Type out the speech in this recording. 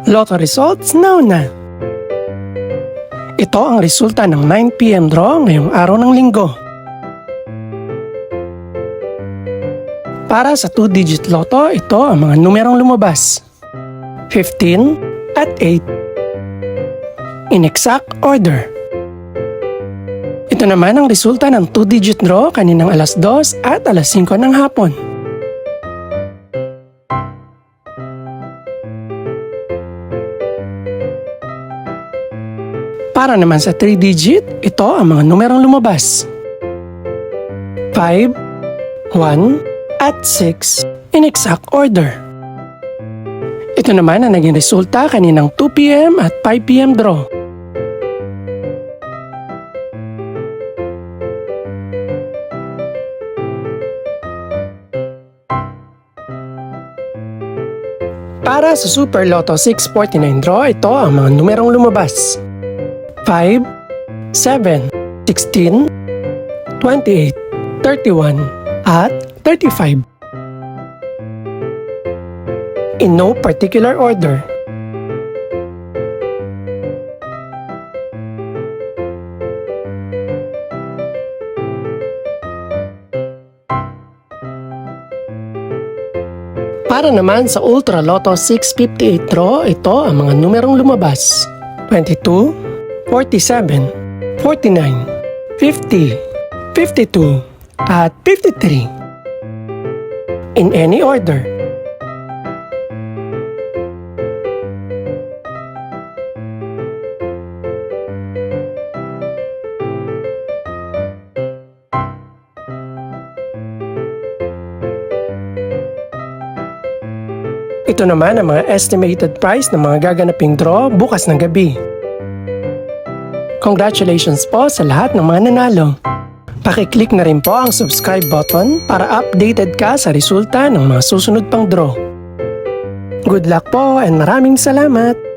Lotto results now na. Ito ang resulta ng 9 PM draw ngayong araw ng linggo. Para sa 2-digit lotto, ito ang mga numerong lumabas. 15 at 8. In exact order. Ito naman ang resulta ng 2-digit draw kaninang alas 2 at alas 5 ng hapon. Para naman sa 3-digit, ito ang mga numerong lumabas. 5, 1, at 6 in exact order. Ito naman ang naging resulta kaninang 2 PM at 5 PM draw. Para sa Super Lotto 649 draw, ito ang mga numerong lumabas. 5, 7, 16, 28, 31, at 35. In no particular order. Para naman sa Ultra Lotto 658 draw, ito ang mga numerong lumabas. 22, 47, 49, 50, 52, at 53. In any order. Ito naman ang mga estimated price ng mga gaganaping draw bukas ng gabi. Congratulations po sa lahat ng mga nanalo. Pakiclick na rin po ang subscribe button para updated ka sa resulta ng mga susunod pang draw. Good luck po and maraming salamat!